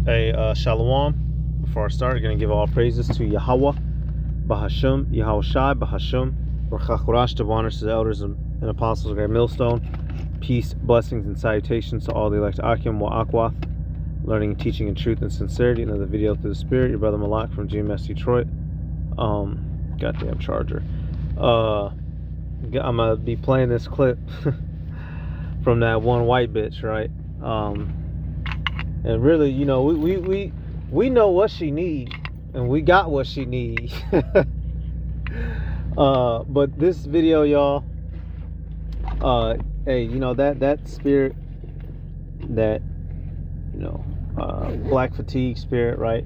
Hey, Shalom. Before I start, I'm going to give all praises to Yahweh, Bahasham, Yahweh Shai, Bahasham, Rachachurash, to honors to the elders and apostles of Great Millstone. Peace, blessings, and salutations to all the elect Akim wa Akwath, learning, teaching in truth and sincerity. Another video through the Spirit. Your brother Malak from GMS Detroit. Goddamn charger. I'm gonna be playing this clip from that one white bitch, right? And really, you know, we know what she need, and we got what she need. But this video, y'all, hey, you know, that spirit, that, you know, black fatigue spirit, right?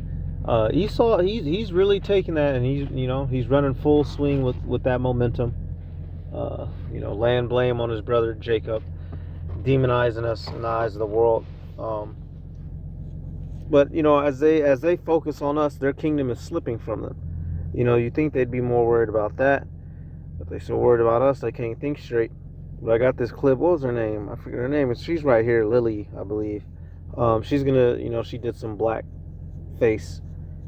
You saw he's really taking that, and he's running full swing with that momentum. You know, laying blame on his brother Jacob, demonizing us in the eyes of the world. But you know, as they focus on us, their kingdom is slipping from them. You know, you think they'd be more worried about that, but they're so worried about us they can't think straight. But I got this clip. What was her name? I forget her name. She's right here, Lily, I believe. She's gonna, you know, she did some black face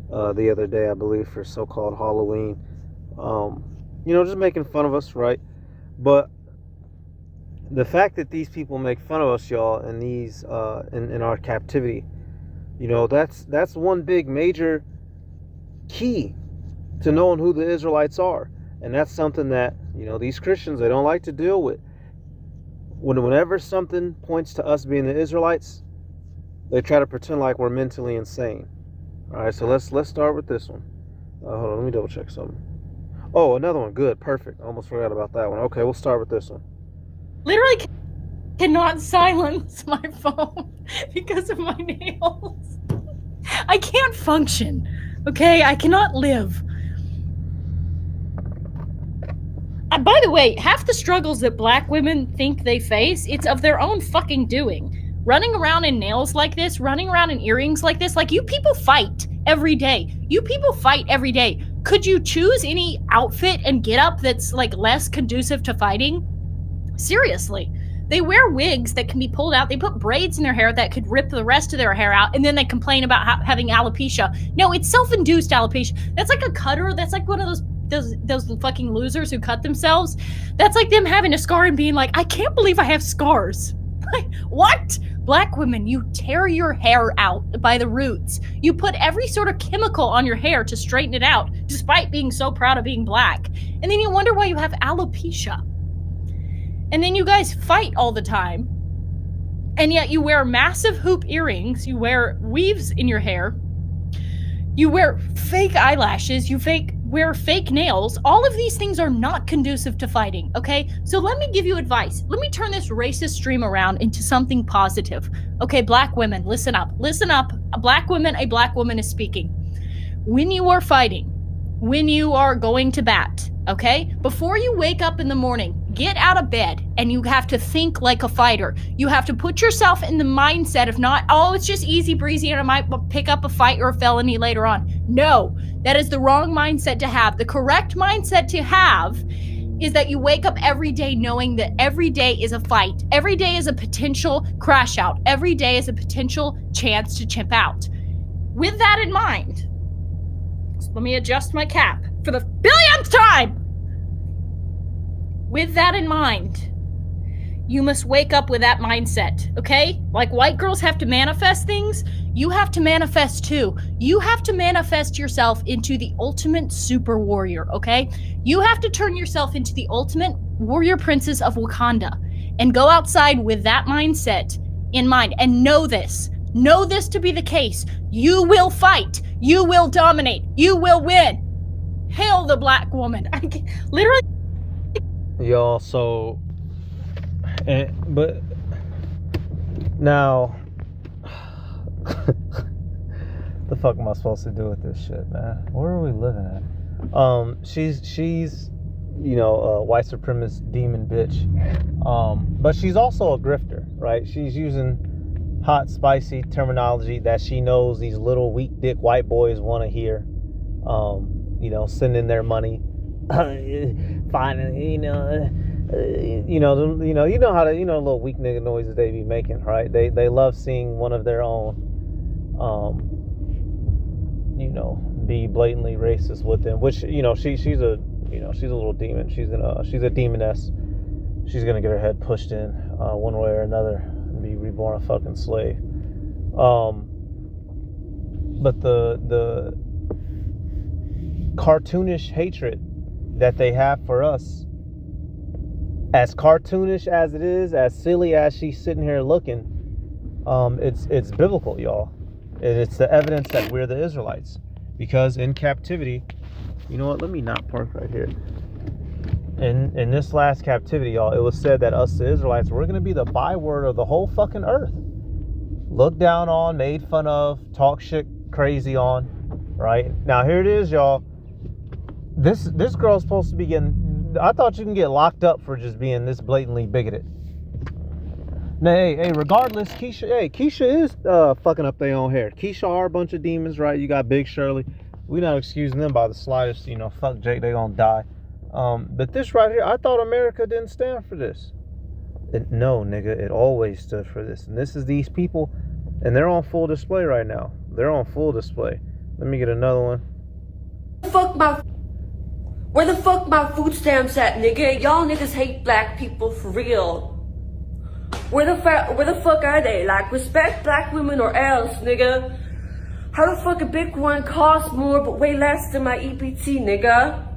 the other day, I believe, for so-called Halloween. You know, just making fun of us, right? But the fact that these people make fun of us, y'all, in these in our captivity, you know, that's one big major key to knowing who the Israelites are. And that's something that, you know, these Christians, they don't like to deal with. Whenever something points to us being the Israelites, they try to pretend like we're mentally insane. All right, so let's start with this one. Hold on, let me double check something. Oh, another one. Good, perfect. I almost forgot about that one. Okay, we'll start with this one. Literally cannot silence my phone because of my nails. I can't function, okay? I cannot live. By the way, half the struggles that black women think they face, it's of their own fucking doing. Running around in nails like this, running around in earrings like this, like, you people fight every day. You people fight every day. Could you choose any outfit and get up that's like less conducive to fighting? Seriously. They wear wigs that can be pulled out. They put braids in their hair that could rip the rest of their hair out, and then they complain about having alopecia. No, it's self-induced alopecia. That's like a cutter. That's like one of those fucking losers who cut themselves. That's like them having a scar and being like, I can't believe I have scars. Like, what? Black women, you tear your hair out by the roots. You put every sort of chemical on your hair to straighten it out, despite being so proud of being black. And then you wonder why you have alopecia. And then you guys fight all the time. And yet you wear massive hoop earrings. You wear weaves in your hair. You wear fake eyelashes. You wear fake nails. All of these things are not conducive to fighting, okay? So let me give you advice. Let me turn this racist stream around into something positive. Okay, black women, listen up. Listen up. A black woman is speaking. When you are fighting, when you are going to bat, okay? Before you wake up in the morning, get out of bed and you have to think like a fighter. You have to put yourself in the mindset of not, oh, it's just easy breezy and I might pick up a fight or a felony later on. No, that is the wrong mindset to have. The correct mindset to have is that you wake up every day knowing that every day is a fight. Every day is a potential crash out. Every day is a potential chance to chimp out. With that in mind, let me adjust my cap for the billionth time. With that in mind, you must wake up with that mindset, okay? Like white girls have to manifest things, you have to manifest too. You have to manifest yourself into the ultimate super warrior, okay? You have to turn yourself into the ultimate warrior princess of Wakanda and go outside with that mindset in mind and know this. Know this to be the case. You will fight. You will dominate. You will win. Hail the black woman. Literally. Y'all, so, but now, the fuck am I supposed to do with this shit, man? Where are we living at? She's, you know, a white supremacist demon bitch, but she's also a grifter, right? She's using hot, spicy terminology that she knows these little weak dick white boys want to hear, you know, sending their money. Fine, you know how to, little weak nigga noises they be making, right? They love seeing one of their own be blatantly racist with them, which, you know, she's a little demon. She's a demoness. She's gonna get her head pushed in one way or another and be reborn a fucking slave. But the cartoonish hatred that they have for us, as cartoonish as it is, as silly as she's sitting here looking, it's biblical, y'all. It's the evidence that we're the Israelites. Because in captivity, you know what? Let me not park right here. In this last captivity, y'all, it was said that us, the Israelites, we're going to be the byword of the whole fucking earth. Looked down on, made fun of, talk shit crazy on, right? Now, here it is, y'all. This girl's supposed to be getting... I thought you can get locked up for just being this blatantly bigoted. Now, hey, regardless, Keisha is fucking up their own hair. Keisha are a bunch of demons, right? You got Big Shirley. We not excusing them by the slightest, you know, fuck Jake, they gonna die. But this right here, I thought America didn't stand for this. No, nigga, it always stood for this. And this is these people, and they're on full display right now. They're on full display. Let me get another one. Where the fuck my food stamps at, nigga? Y'all niggas hate black people for real. Where the fuck are they? Like, respect black women or else, nigga. How the fuck a big one costs more but way less than my EPT, nigga?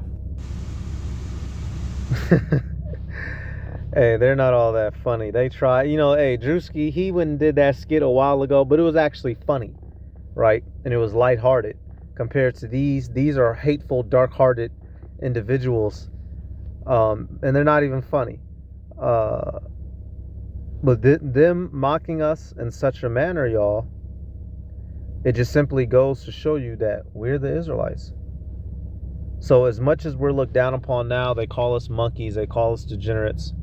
Hey, they're not all that funny. They try, you know, hey, Drewski, he went and did that skit a while ago, but it was actually funny, right? And it was lighthearted compared to these. These are hateful, dark-hearted individuals, and they're not even funny. But them mocking us in such a manner, y'all, it just simply goes to show you that we're the Israelites. So as much as we're looked down upon now, they call us monkeys, they call us degenerates.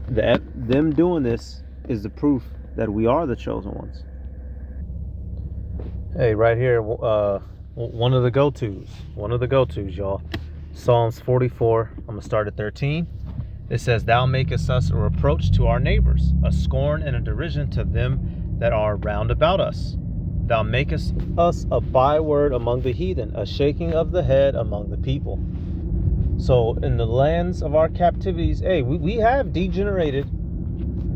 Them doing this is the proof that we are the chosen ones. Hey, right here, one of the go-tos, y'all. Psalms 44, I'm going to start at 13. It says, Thou makest us a reproach to our neighbors, a scorn and a derision to them that are round about us. Thou makest us a byword among the heathen, a shaking of the head among the people. So in the lands of our captivities, hey, we have degenerated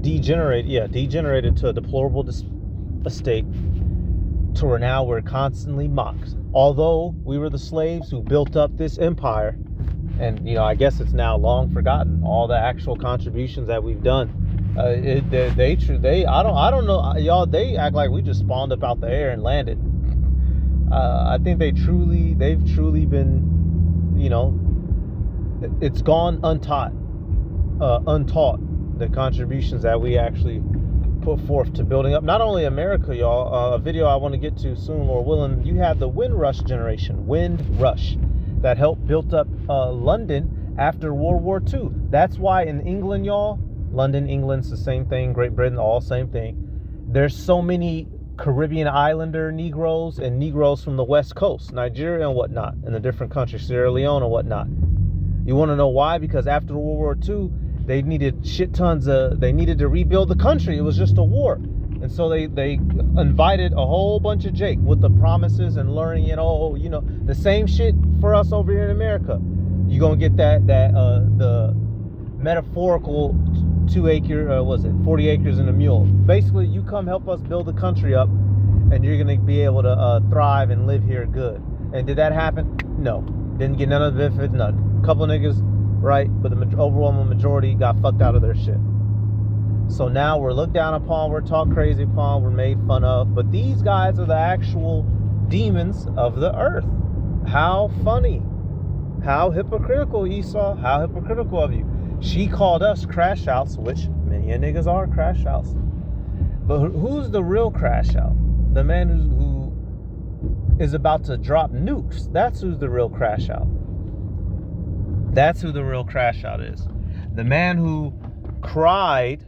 to a deplorable estate, to where now we're constantly mocked. Although we were the slaves who built up this empire, and, you know, I guess it's now long forgotten all the actual contributions that we've done. I don't know, y'all. They act like we just spawned up out the air and landed. I think they've truly been, you know, it's gone untaught the contributions that we actually put forth to building up not only America, y'all. A video I want to get to soon, Lord willing. You have the Windrush generation, that helped build up London after World War II. That's why in England, y'all, London, England's the same thing, Great Britain, all same thing. There's so many Caribbean Islander Negroes and Negroes from the West Coast, Nigeria and whatnot, and the different countries, Sierra Leone and whatnot. You want to know why? Because after World War II, they needed they needed to rebuild the country. It was just a war. And so they invited a whole bunch of Jake with the promises and learning, you know, the same shit for us over here in America. You're going to get the metaphorical 40 acres and a mule. Basically, you come help us build the country up, and you're going to be able to thrive and live here good. And did that happen? No. Didn't get none of the benefits, none. A couple niggas, right? But the overwhelming majority got fucked out of their shit. So now we're looked down upon, we're talked crazy upon, we're made fun of. But these guys are the actual demons of the earth. How funny. How hypocritical, Esau. How hypocritical of you. She called us crash outs, which many niggas are crash outs. But who's the real crash out? The man who is about to drop nukes. That's who's the real crash out. That's who the real crash out is. The man who cried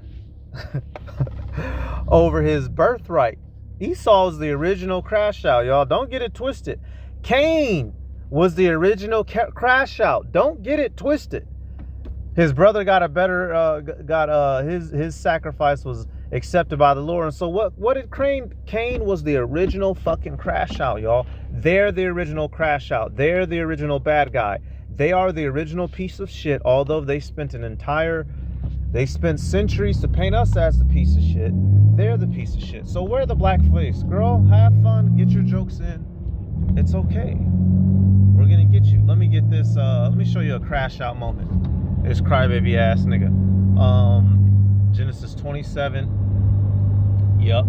over his birthright. Esau's the original crash out, y'all. Don't get it twisted. Cain was the original crash out. Don't get it twisted. His brother got a better his sacrifice was accepted by the Lord. And so what did Cain was the original fucking crash out, y'all. They're the original crash out. They're the original bad guy. They are the original piece of shit, although they spent centuries to paint us as the piece of shit. They're the piece of shit. So wear the black face. Girl, have fun, get your jokes in. It's okay. We're gonna get you. Let me get this, let me show you a crash out moment. This crybaby ass nigga. Genesis 27. Yup.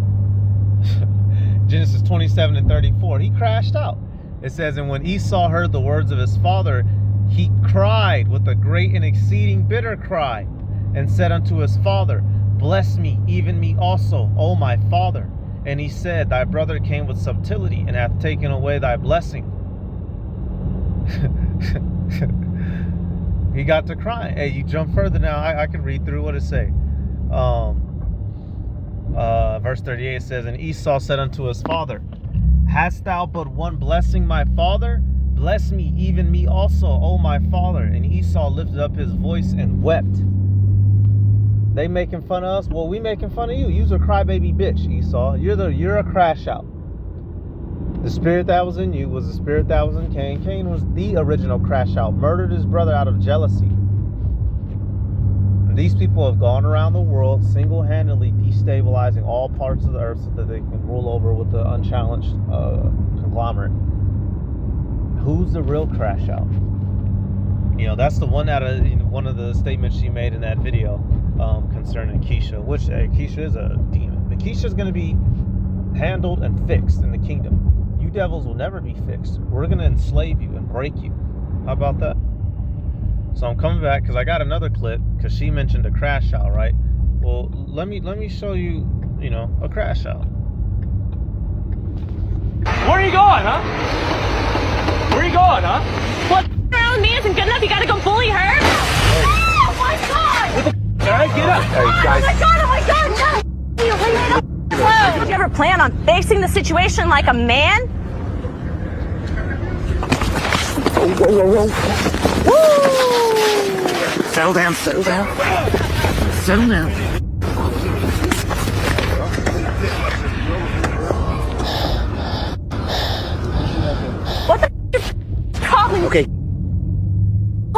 Genesis 27 and 34. He crashed out. It says, and when Esau heard the words of his father, he cried with a great and exceeding bitter cry, and said unto his father, bless me, even me also, O my father. And he said, thy brother came with subtlety, and hath taken away thy blessing. He got to crying. Hey, you jump further now. I can read through what it say. Verse 38 says, and Esau said unto his father, hast thou but one blessing, my father? Bless me, even me also, O my father. And Esau lifted up his voice and wept. They making fun of us? Well, we making fun of you. You're a crybaby bitch, Esau. You're a crash out. The spirit that was in you was the spirit that was in Cain. Cain was the original crash out. Murdered his brother out of jealousy. And these people have gone around the world single-handedly destabilizing all parts of the earth so that they can rule over with the unchallenged conglomerate. Who's the real crash out? You know, that's the one out of one of the statements she made in that video concerning Keisha, which Keisha is a demon. But Keisha's going to be handled and fixed in the kingdom. You devils will never be fixed. We're going to enslave you and break you. How about that? So I'm coming back because I got another clip because she mentioned a crash out, right? Well, let me show you, a crash out. Where are you going, huh? Where are you going, huh? What around me isn't good enough? You gotta go bully her? Oh my god! All right, get up. Hey, guys. Oh my god, no! Did you ever plan on facing the situation like a man? Whoa. Woo! Settle down. Settle down. What the problem? Okay.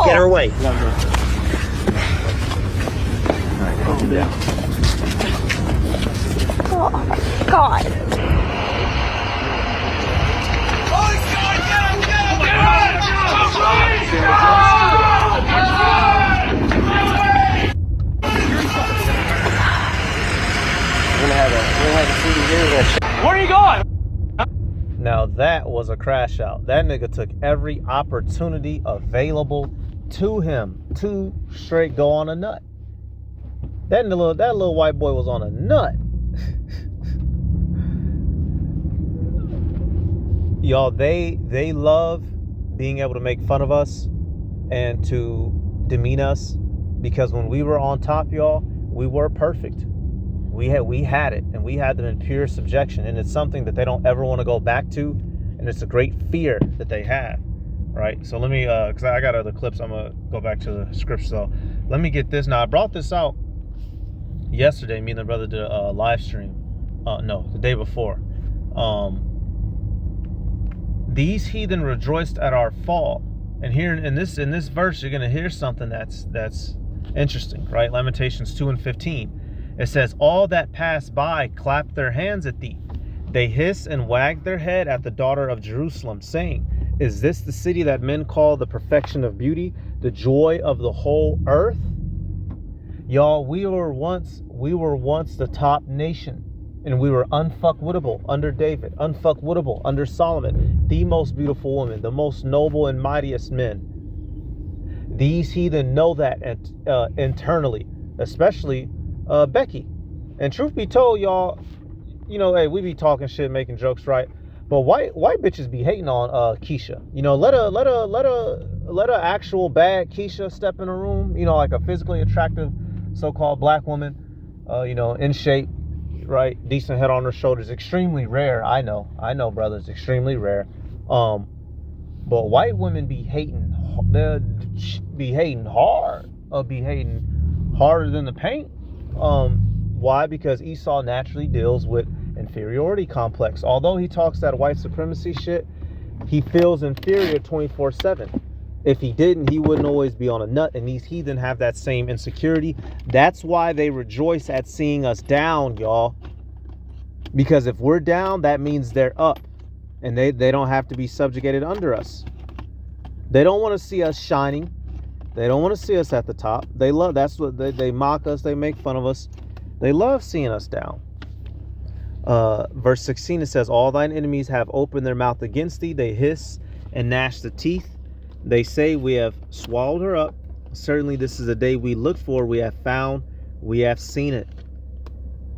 Get her away. Oh my god. Where are you going? Now that was a crash out. That nigga took every opportunity available to him to straight go on a nut. That little white boy was on a nut. Y'all, they love being able to make fun of us and to demean us, because when we were on top, y'all, we were perfect. We had it, and we had them in pure subjection, and it's something that they don't ever want to go back to, and it's a great fear that they have, right? So let me, because I got other clips, I'm gonna go back to the script. So let me get this. Now I brought this out yesterday. Me and the brother did a live stream. No, the day before. These heathen rejoiced at our fall, and here in this verse, you're gonna hear something that's interesting, right? Lamentations 2:15. It says, all that pass by clap their hands at thee. They hiss and wag their head at the daughter of Jerusalem, saying, is this the city that men call the perfection of beauty, the joy of the whole earth? Y'all, we were once the top nation, and we were unfuckwittable under David, unfuckwittable under Solomon, the most beautiful woman, the most noble and mightiest men. These heathen know that internally, especially Becky. And truth be told, y'all, hey, we be talking shit, making jokes, right? But white bitches be hating on Keisha. Let a actual bad Keisha step in a room, like a physically attractive so-called black woman, in shape, right? Decent head on her shoulders. Extremely rare. I know, brothers, extremely rare. But white women be hating hard, be hating harder than the paint. Why? Because Esau naturally deals with inferiority complex. Although he talks that white supremacy shit, he feels inferior 24/7. If he didn't, he wouldn't always be on a nut, and these heathen have that same insecurity. That's why they rejoice at seeing us down, y'all. Because if we're down, that means they're up, and they don't have to be subjugated under us. They don't want to see us shining. They don't want to see us at the top. They love, that's what they mock us, they make fun of us. They love seeing us down. Verse 16, it says, all thine enemies have opened their mouth against thee. They hiss and gnash the teeth. They say, we have swallowed her up. Certainly this is a day we looked for. We have found, we have seen it.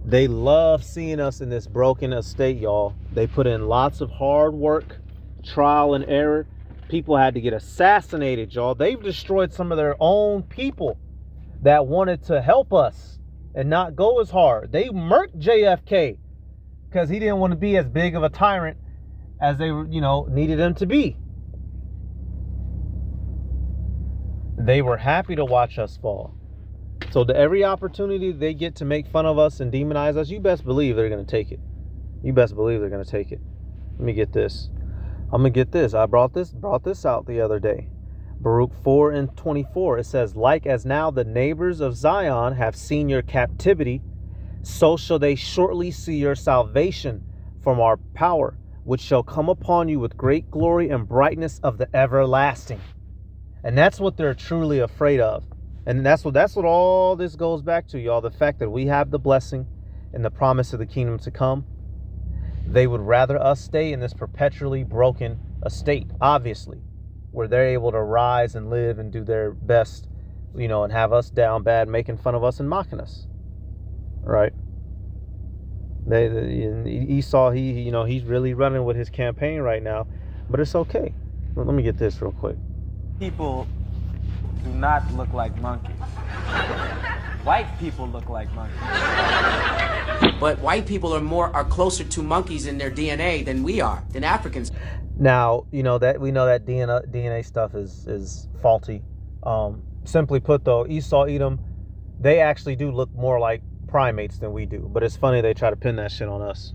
They love seeing us in this broken estate, y'all. They put in lots of hard work, trial and error. People had to get assassinated, y'all. They've destroyed some of their own people that wanted to help us and not go as hard. They murked JFK because he didn't want to be as big of a tyrant as they, needed him to be. They were happy to watch us fall. So every opportunity they get to make fun of us and demonize us, you best believe they're going to take it. You best believe they're going to take it. Let me get this. I'm going to get this. I brought this out the other day. Baruch 4:24. It says, like as now the neighbors of Zion have seen your captivity, so shall they shortly see your salvation from our power, which shall come upon you with great glory and brightness of the everlasting. And that's what they're truly afraid of. And that's what all this goes back to, y'all. The fact that we have the blessing and the promise of the kingdom to come. They would rather us stay in this perpetually broken estate, obviously, where they're able to rise and live and do their best, and have us down bad, making fun of us and mocking us. Right? Esau, he's really running with his campaign right now, but it's okay. Let me get this real quick. People do not look like monkeys. White people look like monkeys. But white people are closer to monkeys in their DNA than we are, than Africans. Now, we know that DNA stuff is faulty. Simply put, though, Esau, Edom, they actually do look more like primates than we do. But it's funny they try to pin that shit on us.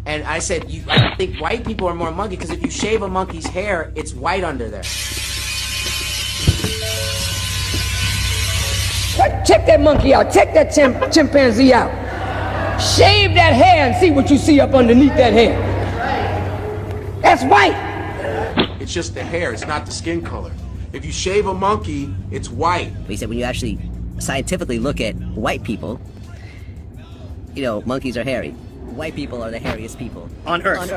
And I said, I think white people are more monkey because if you shave a monkey's hair, it's white under there. Check that monkey out. Check that chimpanzee out. Shave that hair and see what you see up underneath that hair. That's white. It's just the hair. It's not the skin color. If you shave a monkey, it's white. He said when you actually scientifically look at white people, monkeys are hairy. White people are the hairiest people on Earth.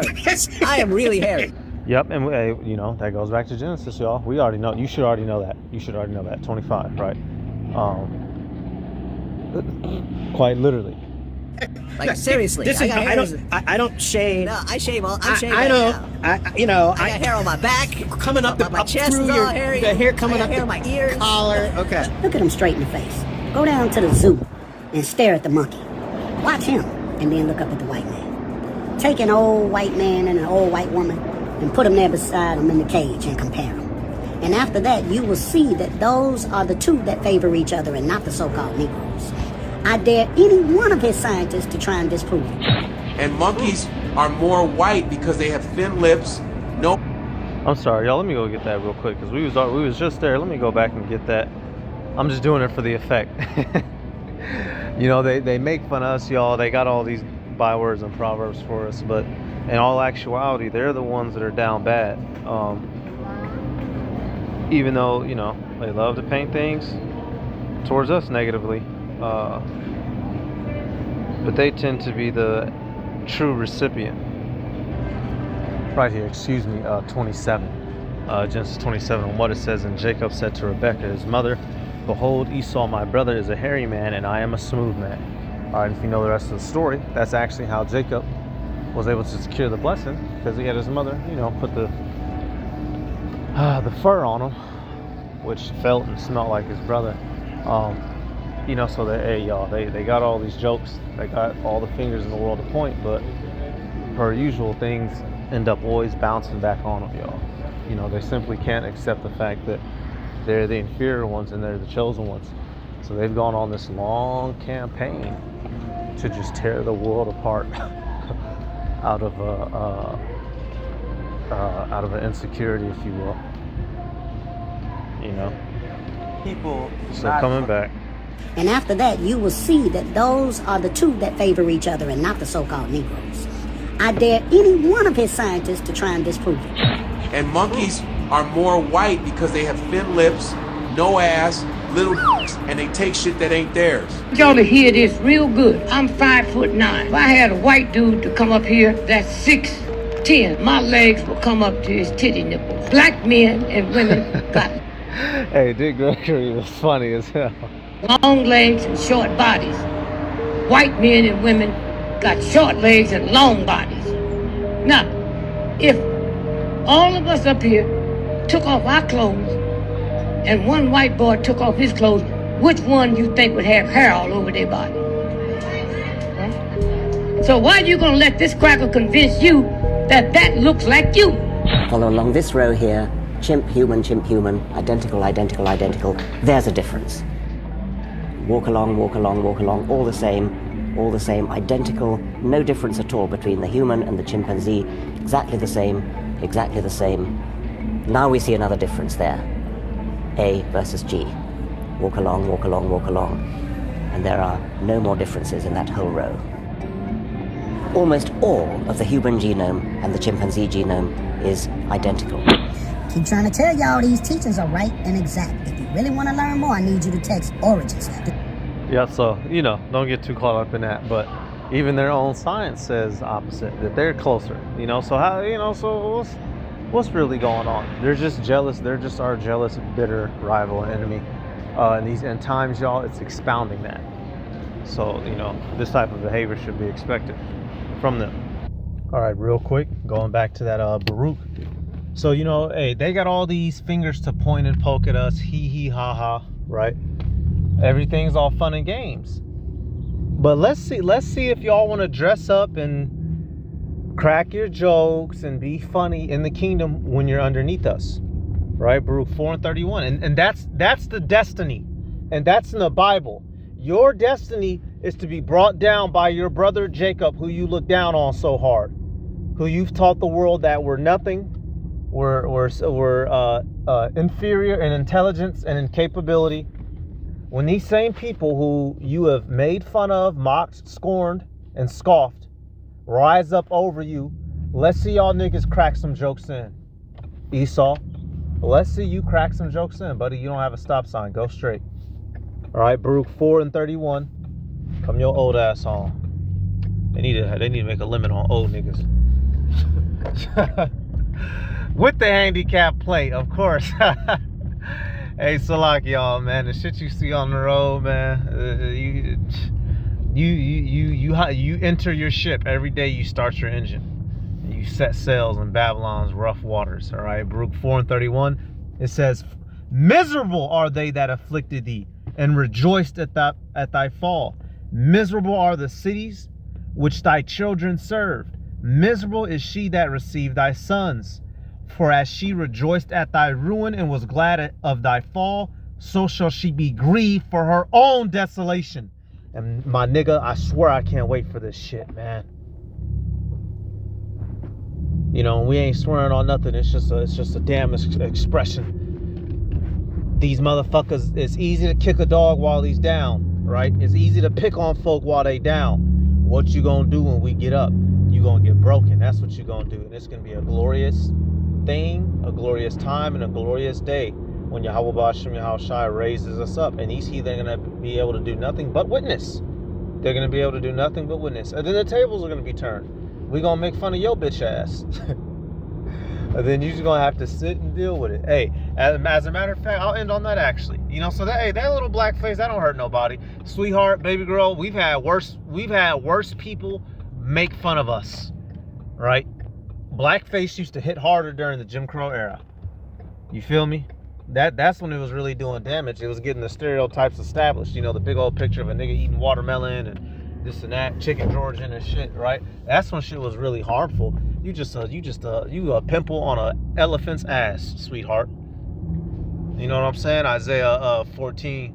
I am really hairy. Yep, and that goes back to Genesis, y'all. We already know. You should already know that. 25, right? Quite literally. Like seriously, I don't shave. No, I shave. I'm shaving. I know. Now. I got hair on my back, coming up my chest through is all your, hairy. the hair coming up hair the on my ears. collar. Okay. Look at him straight in the face. Go down to the zoo and stare at the monkey. Watch him, and then look up at the white man. Take an old white man and an old white woman and put them there beside them in the cage and compare them. And after that, you will see that those are the two that favor each other and not the so-called Negroes. I dare any one of his scientists to try and disprove it. And monkeys are more white because they have thin lips. No. I'm sorry, y'all. Let me go get that real quick because we was just there. Let me go back and get that. I'm just doing it for the effect. They make fun of us, y'all. They got all these bywords and proverbs for us, but in all actuality, they're the ones that are down bad. Even though they love to paint things towards us negatively, but they tend to be the true recipient. Right here, 27, Genesis 27, and what it says, and Jacob said to Rebekah his mother, behold, Esau my brother is a hairy man, and I am a smooth man. All right, if you know the rest of the story, that's actually how Jacob was able to secure the blessing, because he had his mother, put the fur on him, which felt and smelled like his brother. So they got all these jokes, they got all the fingers in the world to point, but per usual, things end up always bouncing back on them, y'all. They simply can't accept the fact that they're the inferior ones and they're the chosen ones. So they've gone on this long campaign to just tear the world apart out of an insecurity, if you will. You know. People. So coming back. And after that, you will see that those are the two that favor each other and not the so-called Negroes. I dare any one of his scientists to try and disprove it. And monkeys are more white because they have thin lips, no ass, little and they take shit that ain't theirs. Y'all to hear this real good. I'm 5'9". If I had a white dude to come up here that's 6'10", my legs will come up to his titty nipples. Black men and women got Hey, Dick Gregory was funny as hell. long legs and short bodies. White men and women got short legs and long bodies. Now, if all of us up here took off our clothes and one white boy took off his clothes, which one you think would have hair all over their body? Huh? So why are you gonna let this cracker convince you that that looks like you? Follow along this row here. Chimp, human, identical, identical, identical. There's a difference. Walk along, walk along, walk along, all the same, identical, no difference at all between the human and the chimpanzee, exactly the same, exactly the same. Now we see another difference there. A versus G. Walk along, walk along, walk along. And there are no more differences in that whole row. Almost all of the human genome and the chimpanzee genome is identical. Keep trying to tell y'all these teachings are right and exact. If you really want to learn more, I need you to text Origins. Yeah, so, you know, don't get too caught up in that, but even their own science says opposite, that they're closer, you know, so how, you know, so what's really going on? They're just jealous, they're just our jealous, bitter rival and enemy, and times, y'all, it's expounding that. So, you know, this type of behavior should be expected from them. All right, real quick, going back to that Baruch. So, you know, hey, they got all these fingers to point and poke at us, hee ha ha, right? Everything's all fun and games. But let's see if y'all want to dress up and crack your jokes and be funny in the kingdom when you're underneath us, right? Baruch 4:31, and that's the destiny, and that's in the Bible. Your destiny is to be brought down by your brother Jacob, who you look down on so hard, who you've taught the world that we're nothing. We're inferior in intelligence and in capability. When these same people who you have made fun of, mocked, scorned, and scoffed rise up over you, let's see y'all niggas crack some jokes in. Esau, let's see you crack some jokes in, buddy. You don't have a stop sign. Go straight. All right, Baruch 4:31. Come your old ass on. They need to make a limit on old niggas. With the handicap plate, of course. Hey, Salak, y'all, man, the shit you see on the road, man, you enter your ship every day. You start your engine, and you set sails in Babylon's rough waters. All right, Baruch 4:31. It says, "Miserable are they that afflicted thee, and rejoiced at thy fall. Miserable are the cities which thy children served. Miserable is she that received thy sons. For as she rejoiced at thy ruin and was glad of thy fall, so shall she be grieved for her own desolation." And my nigga, I swear I can't wait for this shit, man. You know, we ain't swearing on nothing. It's just a damn expression. These motherfuckers, it's easy to kick a dog while he's down, right? It's easy to pick on folk while they down. What you gonna do when we get up? You gonna get broken. That's what you gonna do. And it's gonna be a glorious thing, a glorious time, and a glorious day when Yahweh Ba'ashem Yahushai raises us up. And these heathen are going to be able to do nothing but witness. They're going to be able to do nothing but witness. And then the tables are going to be turned. We're going to make fun of your bitch ass. And then you're just going to have to sit and deal with it. Hey, as a matter of fact, I'll end on that actually. You know, so that little black face, that don't hurt nobody. Sweetheart, baby girl, we've had worse people make fun of us, right? Blackface used to hit harder during the Jim Crow era. You feel me? That's when it was really doing damage. It was getting the stereotypes established. You know, the big old picture of a nigga eating watermelon and this and that, chicken Georgian and shit, right? That's when shit was really harmful. You a pimple on an elephant's ass, sweetheart. You know what I'm saying? Isaiah 14,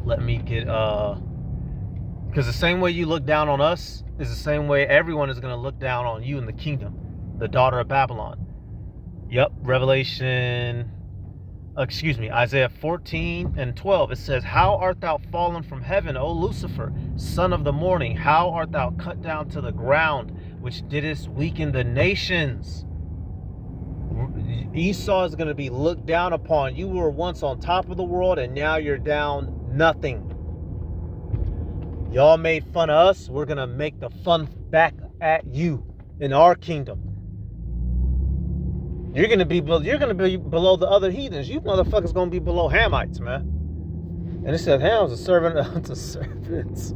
Let me get because the same way you look down on us is the same way everyone is going to look down on you in the kingdom, the daughter of Babylon. Yep, Isaiah 14:12. It says, "How art thou fallen from heaven, O Lucifer, son of the morning? How art thou cut down to the ground, which didst weaken the nations?" Esau is going to be looked down upon. You were once on top of the world, and now you're down nothing. Y'all made fun of us. We're going to make the fun back at you in our kingdom. You're gonna be below the other heathens. You motherfuckers gonna be below Hamites, man. And it said Ham's a servant unto servants.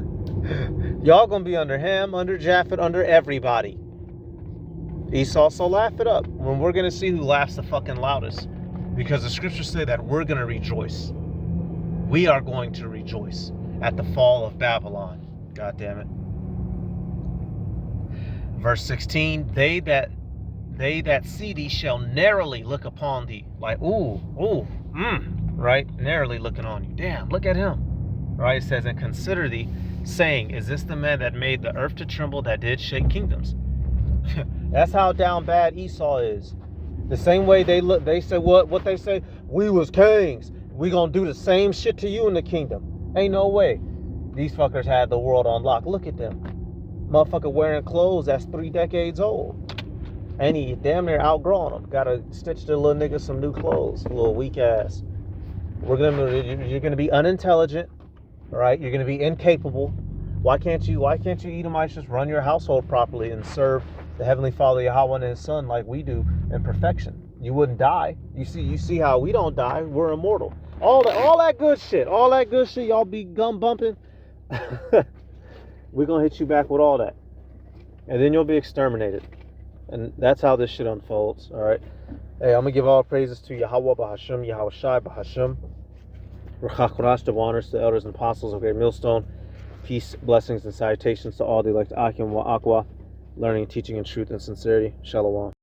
Y'all gonna be under Ham, under Japhet, under everybody. Esau, so laugh it up. When we're gonna see who laughs the fucking loudest. Because the scriptures say that we're gonna rejoice. We are going to rejoice at the fall of Babylon. God damn it. Verse 16, they that see thee shall narrowly look upon thee. Like, right? Narrowly looking on you. Damn, look at him. Right? It says, and consider thee, saying, is this the man that made the earth to tremble, that did shake kingdoms? That's how down bad Esau is. The same way they say what they say, we was kings. We gonna do the same shit to you in the kingdom. Ain't no way. These fuckers had the world on lock. Look at them. Motherfucker wearing clothes that's 3 decades old. And he damn near outgrown them. Gotta stitch the little nigga some new clothes. Little weak ass. You're gonna be unintelligent, right? You're gonna be incapable. Why can't you Edomites just run your household properly and serve the Heavenly Father Yahweh and His Son like we do in perfection? You wouldn't die. You see how we don't die. We're immortal. All that good shit. Y'all be gum bumping. We're gonna hit you back with all that, and then you'll be exterminated. And that's how this shit unfolds. All right. Hey, I'm gonna give all praises to Yahweh Bahasham, Yahweh Shai Bahasham. Rachakurash, the honors to the elders and apostles of Great Millstone. Peace, blessings, and salutations to all the elect Akim wa Aqua, learning, teaching in truth and sincerity. Shalom.